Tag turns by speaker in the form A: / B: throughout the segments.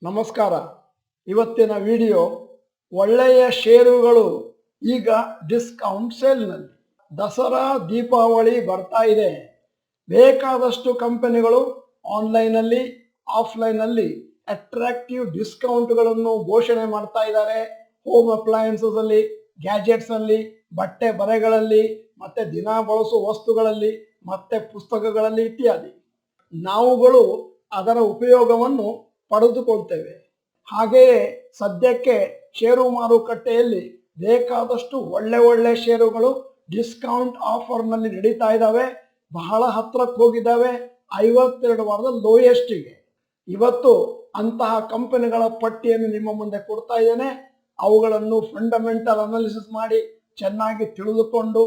A: ನಮಸ್ಕಾರ. ಇವತ್ತಿನ ವಿಡಿಯೋ ಒಳ್ಳೆಯ ಷೇರುಗಳು ಈಗ ಡಿಸ್ಕೌಂಟ್ ಸೇಲ್ನಲ್ಲಿ. ದಸರಾ ದೀಪಾವಳಿ ಬರ್ತಾ ಇದೆ. ಬೇಕಾದಷ್ಟು ಕಂಪನಿಗಳು ಆನ್ಲೈನಲ್ಲಿ ಆಫ್ಲೈನಲ್ಲಿ ಅಟ್ರಾಕ್ಟಿವ್ ಡಿಸ್ಕೌಂಟ್ಗಳನ್ನು ಘೋಷಣೆ ಮಾಡ್ತಾ ಇದ್ದಾರೆ. ಹೋಮ್ ಅಪ್ಲಯನ್ಸಸ್ ಅಲ್ಲಿ, ಗ್ಯಾಜೆಟ್ಸ್ ಅಲ್ಲಿ, ಬಟ್ಟೆ ಬರೆಗಳಲ್ಲಿ, ಮತ್ತೆ ದಿನ ಬಳಸುವ ವಸ್ತುಗಳಲ್ಲಿ, ಮತ್ತೆ ಪುಸ್ತಕಗಳಲ್ಲಿ ಇತ್ಯಾದಿ. ನಾವುಗಳು ಅದರ ಉಪಯೋಗವನ್ನು ಪಡೆದುಕೊಳ್ತೇವೆ. ಹಾಗೆಯೇ ಸದ್ಯಕ್ಕೆ ಷೇರು ಮಾರುಕಟ್ಟೆಯಲ್ಲಿ ಬೇಕಾದಷ್ಟು ಒಳ್ಳೆ ಷೇರುಗಳು ಡಿಸ್ಕೌಂಟ್ ಆಫರ್ನಲ್ಲಿ ನಡೀತಾ ಇದ್ದಾವೆ. ಬಹಳ ಹತ್ರಕ್ಕೆ ಹೋಗಿದ್ದಾವೆ. 52 ವಾರದ ಲೋಯೆಸ್ಟಿಗೆ. ಇವತ್ತು ಅಂತಹ ಕಂಪನಿಗಳ ಪಟ್ಟಿಯನ್ನು ನಿಮ್ಮ ಮುಂದೆ ಕೊಡ್ತಾ ಇದ್ದೇನೆ. ಅವುಗಳನ್ನು ಫಂಡಮೆಂಟಲ್ ಅನಾಲಿಸಿಸ್ ಮಾಡಿ ಚೆನ್ನಾಗಿ ತಿಳಿದುಕೊಂಡು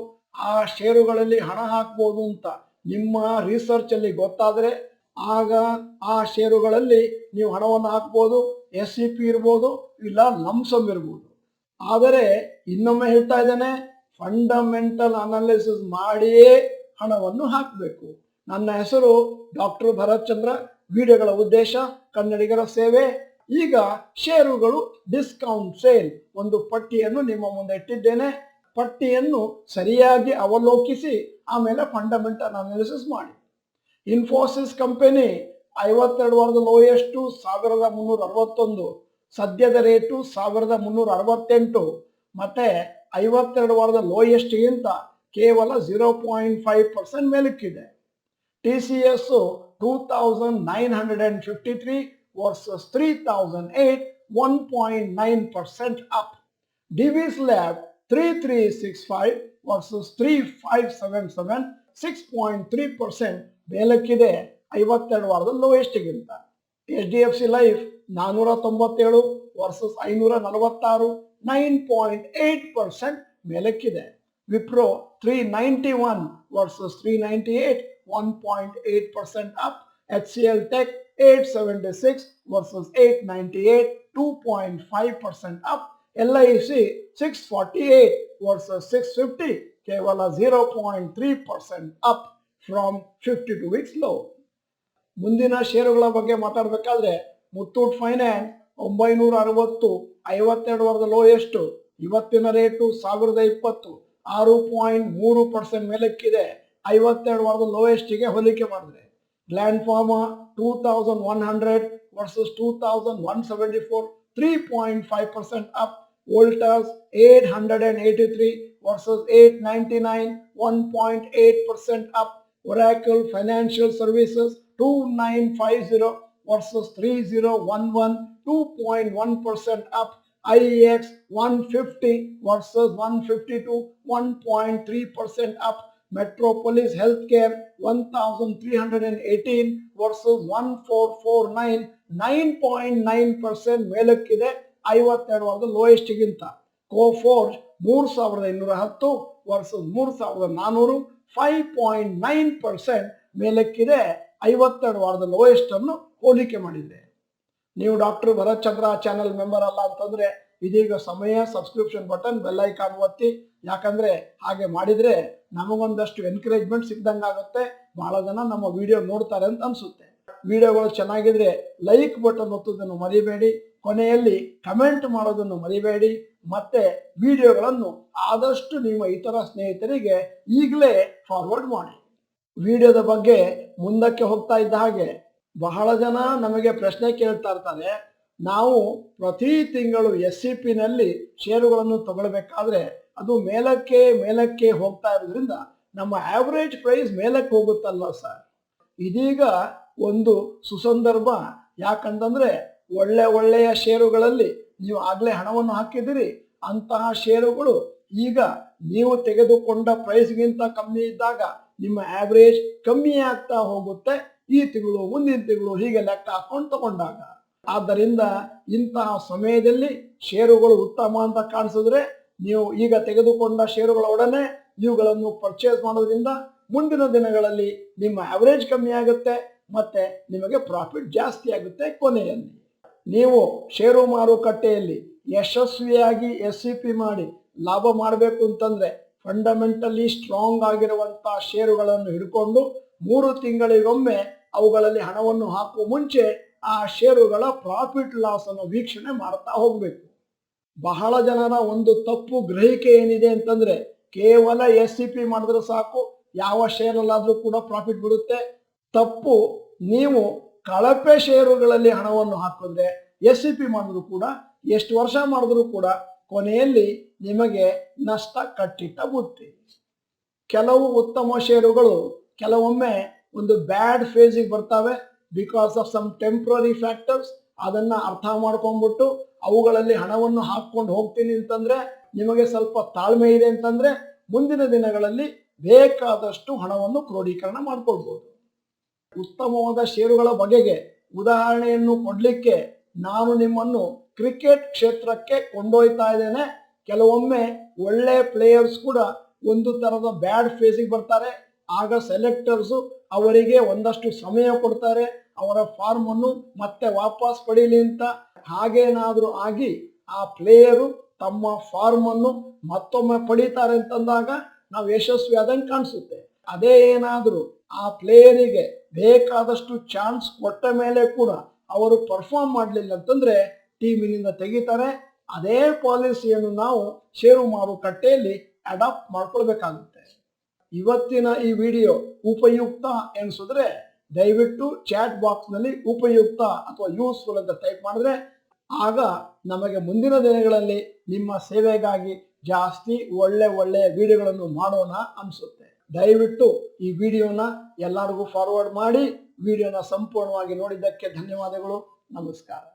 A: ಆ ಷೇರುಗಳಲ್ಲಿ ಹಣ ಹಾಕ್ಬೋದು ಅಂತ ನಿಮ್ಮ ರಿಸರ್ಚ್ ಅಲ್ಲಿ ಗೊತ್ತಾದರೆ ಆಗ ಆ ಷೇರುಗಳಲ್ಲಿ ನೀವು ಹಣವನ್ನು ಹಾಕ್ಬೋದು. SEP ಇರ್ಬೋದು, ಇಲ್ಲ ಲಂಸಮ್ ಇರ್ಬೋದು. ಆದರೆ ಇನ್ನೊಮ್ಮೆ ಹೇಳ್ತಾ ಇದ್ದೇನೆ, ಫಂಡಮೆಂಟಲ್ ಅನಾಲಿಸಿಸ್ ಮಾಡಿಯೇ ಹಣವನ್ನು ಹಾಕಬೇಕು. ನನ್ನ ಹೆಸರು ಡಾಕ್ಟರ್ ಭರತ್ ಚಂದ್ರ. ವಿಡಿಯೋಗಳ ಉದ್ದೇಶ ಕನ್ನಡಿಗರ ಸೇವೆ. ಈಗ ಷೇರುಗಳು ಡಿಸ್ಕೌಂಟ್ ಸೇಲ್ ಒಂದು ಪಟ್ಟಿಯನ್ನು ನಿಮ್ಮ ಮುಂದೆ ಇಟ್ಟಿದ್ದೇನೆ. ಪಟ್ಟಿಯನ್ನು ಸರಿಯಾಗಿ ಅವಲೋಕಿಸಿ ಆಮೇಲೆ ಫಂಡಮೆಂಟಲ್ ಅನಾಲಿಸಿಸ್ ಮಾಡಿ. ಇನ್ಫೋಸಿಸ್ ಕಂಪನಿ 52 ವಾರದ ಲೋಯೆಸ್ಟ್ 1361, ಸದ್ಯದ ರೇಟು 1368, ಮತ್ತೆ 52 ವಾರದ ಲೋಯೆಸ್ಟ್ ಗಿಂತ ಕೇವಲ 0.5% ಮೇಲಕ್ಕಿದೆ. TCS 2953 versus 3008, 1.9% up. Divi's lab 3365 versus 3577, 6.3% ಮೇಲಕ್ಕಿದೆ 52 ವಾರದ ಲೋಯೆಸ್ಟ್ಗಿಂತ. HDFC ಲೈಫ್ 497 ವರ್ಸಸ್ 546, 9.8% ಮೇಲಕ್ಕಿದೆ. Wipro 391 versus 398, 1.8% up. HCL tech 876 versus 898, 2.5% up. LIC 648 versus 650, ಕೇವಲ 0.3% ಅಪ್ ಫ್ರಮ್ 52 weeks low. ಮುಂದಿನ ಷೇರುಗಳ ಬಗ್ಗೆ ಮಾತಾಡಬೇಕಾದ್ರೆ ಮುತ್ತೂಟ್ ಫೈನಾನ್ಸ್ 960, 52 ವಾರದ ಲೋಯೆಸ್ಟ್, ಇವತ್ತಿನ ರೇಟು 1020, 6.3% ಮೇಲಕ್ಕಿದೆ 52 ವಾರದ ಲೋಯೆಸ್ಟ್ಗೆ ಹೋಲಿಕೆ ಮಾಡಿದ್ರೆ. Gland pharma 2100 versus 2174, 3.5% up. Voltas 883 versus 899, 1.8% up. Oracle Financial Services 2950 versus 3011, 2.1% up. IEX 150 versus 152, 1.3% up. Metropolis Healthcare 1318 versus 1449, 9.9% ಮೇಲಕ್ಕಿದೆ 52 ವಾರದ ಲೋಯೆಸ್ಟ್ಗಿಂತ. ಕೋಫೋರ್ಜ್ 3210 ವರ್ಸಸ್ 3400, 5.9% ಮೇಲಕ್ಕಿದೆ 52 ವಾರದ ಲೋಯೆಸ್ಟ್ ಅನ್ನು ಹೋಲಿಕೆ ಮಾಡಿದೆ. ನೀವು ಡಾಕ್ಟರ್ ಭರತ್ ಚಂದ್ರ ಚಾನೆಲ್ ಮೆಂಬರ್ ಅಲ್ಲ ಅಂತಂದ್ರೆ ಇದೀಗ ಸಮಯ ಸಬ್ಸ್ಕ್ರಿಪ್ಷನ್ ಬಟನ್, ಬೆಲ್ ಐಕಾನ್ ಒತ್ತಿ. ಯಾಕಂದ್ರೆ ಹಾಗೆ ಮಾಡಿದ್ರೆ ನಮಗೊಂದಷ್ಟು ಎನ್ಕರೇಜ್ಮೆಂಟ್ ಸಿಕ್ದಂಗಾಗುತ್ತೆ. ಬಹಳ ಜನ ನಮ್ಮ ವಿಡಿಯೋ ನೋಡ್ತಾರೆ ಅಂತ ಅನ್ಸುತ್ತೆ. ವಿಡಿಯೋಗಳು ಚೆನ್ನಾಗಿದ್ರೆ ಲೈಕ್ ಬಟನ್ ಒತ್ತೋದನ್ನು ಮರಿಬೇಡಿ. ಕೊನೆಯಲ್ಲಿ ಕಮೆಂಟ್ ಮಾಡೋದನ್ನು ಮರಿಬೇಡಿ. ಮತ್ತೆ ವಿಡಿಯೋಗಳನ್ನು ಆದಷ್ಟು ನಿಮ್ಮ ಇತರ ಸ್ನೇಹಿತರಿಗೆ ಈಗಲೇ ಫಾರ್ವರ್ಡ್ ಮಾಡಿ. ವಿಡಿಯೋದ ಬಗ್ಗೆ ಮುಂದಕ್ಕೆ ಹೋಗ್ತಾ ಇದ್ದ ಹಾಗೆ ಬಹಳ ಜನ ನಮಗೆ ಪ್ರಶ್ನೆ ಕೇಳ್ತಾ ಇರ್ತಾರೆ, ನಾವು ಪ್ರತಿ ತಿಂಗಳು SEP ನಲ್ಲಿ ಷೇರುಗಳನ್ನು ತಗೊಳ್ಬೇಕಾದ್ರೆ ಅದು ಮೇಲಕ್ಕೆ ಹೋಗ್ತಾ ಇರೋದ್ರಿಂದ ನಮ್ಮ ಆವರೇಜ್ ಪ್ರೈಸ್ ಮೇಲಕ್ಕೆ ಹೋಗುತ್ತಲ್ವಾ ಸರ್? ಇದೀಗ ಒಂದು ಸುಸಂದರ್ಭ. ಯಾಕಂತಂದ್ರೆ ಒಳ್ಳೆಯ ಷೇರುಗಳಲ್ಲಿ ನೀವು ಆಗ್ಲೇ ಹಣವನ್ನು ಹಾಕಿದಿರಿ. ಅಂತಹ ಷೇರುಗಳು ಈಗ ನೀವು ತೆಗೆದುಕೊಂಡ ಪ್ರೈಸ್ಗಿಂತ ಕಮ್ಮಿ ಇದ್ದಾಗ ನಿಮ್ಮ ಆವರೇಜ್ ಕಮ್ಮಿ ಆಗ್ತಾ ಹೋಗುತ್ತೆ. ಈ ತಿಂಗಳು, ಮುಂದಿನ ತಿಂಗಳು ಹೀಗೆ ಲೆಕ್ಕ ಹಾಕೊಂಡು ತಗೊಂಡಾಗ. ಆದ್ದರಿಂದ ಇಂತಹ ಸಮಯದಲ್ಲಿ ಷೇರುಗಳು ಉತ್ತಮ ಅಂತ ಕಾಣಿಸಿದ್ರೆ ನೀವು ಈಗ ತೆಗೆದುಕೊಂಡ ಷೇರುಗಳ ಒಡನೆ ಇವುಗಳನ್ನು ಪರ್ಚೇಸ್ ಮಾಡೋದ್ರಿಂದ ಮುಂದಿನ ದಿನಗಳಲ್ಲಿ ನಿಮ್ಮ ಆವರೇಜ್ ಕಮ್ಮಿ ಆಗುತ್ತೆ, ಮತ್ತೆ ನಿಮಗೆ ಪ್ರಾಫಿಟ್ ಜಾಸ್ತಿ ಆಗುತ್ತೆ. ಕೊನೆಯಲ್ಲಿ ನೀವು ಷೇರು ಮಾರುಕಟ್ಟೆಯಲ್ಲಿ ಯಶಸ್ವಿಯಾಗಿ SEP ಮಾಡಿ ಲಾಭ ಮಾಡಬೇಕು ಅಂತಂದ್ರೆ ಫಂಡಮೆಂಟಲಿ ಸ್ಟ್ರಾಂಗ್ ಆಗಿರುವಂತಹ ಷೇರುಗಳನ್ನು ಹಿಡ್ಕೊಂಡು 3 ತಿಂಗಳಿಗೊಮ್ಮೆ ಅವುಗಳಲ್ಲಿ ಹಣವನ್ನು ಹಾಕುವ ಮುಂಚೆ ಆ ಷೇರುಗಳ ಪ್ರಾಫಿಟ್ ಲಾಸ್ ಅನ್ನು ವೀಕ್ಷಣೆ ಮಾಡ್ತಾ ಹೋಗ್ಬೇಕು. ಬಹಳ ಜನರ ಒಂದು ತಪ್ಪು ಗ್ರಹಿಕೆ ಏನಿದೆ ಅಂತಂದ್ರೆ, ಕೇವಲ SIP ಮಾಡಿದ್ರೆ ಸಾಕು, ಯಾವ ಶೇರಲ್ಲಾದ್ರೂ ಕೂಡ ಪ್ರಾಫಿಟ್ ಬರುತ್ತೆ. ತಪ್ಪು. ನೀವು ಕಳಪೆ ಷೇರುಗಳಲ್ಲಿ ಹಣವನ್ನು ಹಾಕಿದ್ರೆ SIP ಮಾಡಿದ್ರು ಕೂಡ, ಎಷ್ಟು ವರ್ಷ ಮಾಡಿದ್ರು ಕೂಡ ಕೊನೆಯಲ್ಲಿ ನಿಮಗೆ ನಷ್ಟ ಕಟ್ಟಿಟ್ಟ ಬುತ್ತಿ. ಕೆಲವು ಉತ್ತಮ ಷೇರುಗಳು ಕೆಲವೊಮ್ಮೆ ಒಂದು ಬ್ಯಾಡ್ ಫೇಸಿಗೆ ಬರ್ತವೆ because of some temporary factors. ಅದನ್ನ ಅರ್ಥ ಮಾಡ್ಕೊಂಡ್ಬಿಟ್ಟು ಅವುಗಳಲ್ಲಿ ಹಣವನ್ನು ಹಾಕೊಂಡು ಹೋಗ್ತೀನಿ ಅಂತಂದ್ರೆ, ನಿಮಗೆ ಸ್ವಲ್ಪ ತಾಳ್ಮೆ ಇದೆ ಅಂತಂದ್ರೆ ಮುಂದಿನ ದಿನಗಳಲ್ಲಿ ಬೇಕಾದಷ್ಟು ಹಣವನ್ನು ಕ್ರೋಢೀಕರಣ ಮಾಡ್ಕೊಳ್ಬಹುದು. ಉತ್ತಮವಾದ ಷೇರುಗಳ ಬಗೆಗೆ ಉದಾಹರಣೆಯನ್ನು ಕೊಡ್ಲಿಕ್ಕೆ ನಾನು ನಿಮ್ಮನ್ನು ಕ್ರಿಕೆಟ್ ಕ್ಷೇತ್ರಕ್ಕೆ ಕೊಂಡೊಯ್ತಾ ಇದ್ದೇನೆ. ಕೆಲವೊಮ್ಮೆ ಒಳ್ಳೆ ಪ್ಲೇಯರ್ಸ್ ಕೂಡ ಒಂದು ತರದ ಬ್ಯಾಡ್ ಫೇಸಿಗೆ ಬರ್ತಾರೆ. ಆಗ ಸೆಲೆಕ್ಟರ್ಸು ಅವರಿಗೆ ಒಂದಷ್ಟು ಸಮಯ ಕೊಡ್ತಾರೆ, ಅವರ ಫಾರ್ಮ್ ಅನ್ನು ಮತ್ತೆ ವಾಪಸ್ ಪಡೀಲಿ ಅಂತ. ಹಾಗೇನಾದ್ರೂ ಆಗಿ ಆ ಪ್ಲೇಯರು ತಮ್ಮ ಫಾರ್ಮ್ ಅನ್ನು ಮತ್ತೊಮ್ಮೆ ಪಡೀತಾರೆ ಅಂತಂದಾಗ ನಾವು ಯಶಸ್ವಿ ಆದಂಗೆ ಕಾಣಿಸುತ್ತೆ. ಅದೇ ಏನಾದ್ರೂ ಆ ಪ್ಲೇಯರಿಗೆ ಬೇಕಾದಷ್ಟು ಚಾನ್ಸ್ ಕೊಟ್ಟ ಮೇಲೆ ಕೂಡ ಅವರು ಪರ್ಫಾರ್ಮ್ ಮಾಡಲಿಲ್ಲ ಅಂತಂದ್ರೆ ಟೀಮಿನಿಂದ ತೆಗಿತಾರೆ. ಅದೇ ಪಾಲಿಸಿಯನ್ನು ನಾವು ಷೇರು ಮಾರುಕಟ್ಟೆಯಲ್ಲಿ ಅಡಾಪ್ಟ್ ಮಾಡ್ಕೊಳ್ಬೇಕಾಗುತ್ತೆ. ಇವತ್ತಿನ ಈ ವಿಡಿಯೋ ಉಪಯುಕ್ತ ಎನಿಸಿದ್ರೆ ದಯವಿಟ್ಟು ಚಾಟ್ ಬಾಕ್ಸ್ ನಲ್ಲಿ ಉಪಯುಕ್ತ ಅಥವಾ ಯೂಸ್ಫುಲ್ ಅಂತ ಟೈಪ್ ಮಾಡಿದ್ರೆ ಆಗ ನಮಗೆ ಮುಂದಿನ ದಿನಗಳಲ್ಲಿ ನಿಮ್ಮ ಸೇವೆಗಾಗಿ ಜಾಸ್ತಿ ಒಳ್ಳೆ ವಿಡಿಯೋಗಳನ್ನು ಮಾಡೋಣ ಅನಿಸುತ್ತೆ. ದಯವಿಟ್ಟು ಈ ವಿಡಿಯೋನ ಎಲ್ಲರಿಗೂ ಫಾರ್ವರ್ಡ್ ಮಾಡಿ. ವಿಡಿಯೋನ ಸಂಪೂರ್ಣವಾಗಿ ನೋಡಿದ್ದಕ್ಕೆ ಧನ್ಯವಾದಗಳು. ನಮಸ್ಕಾರ.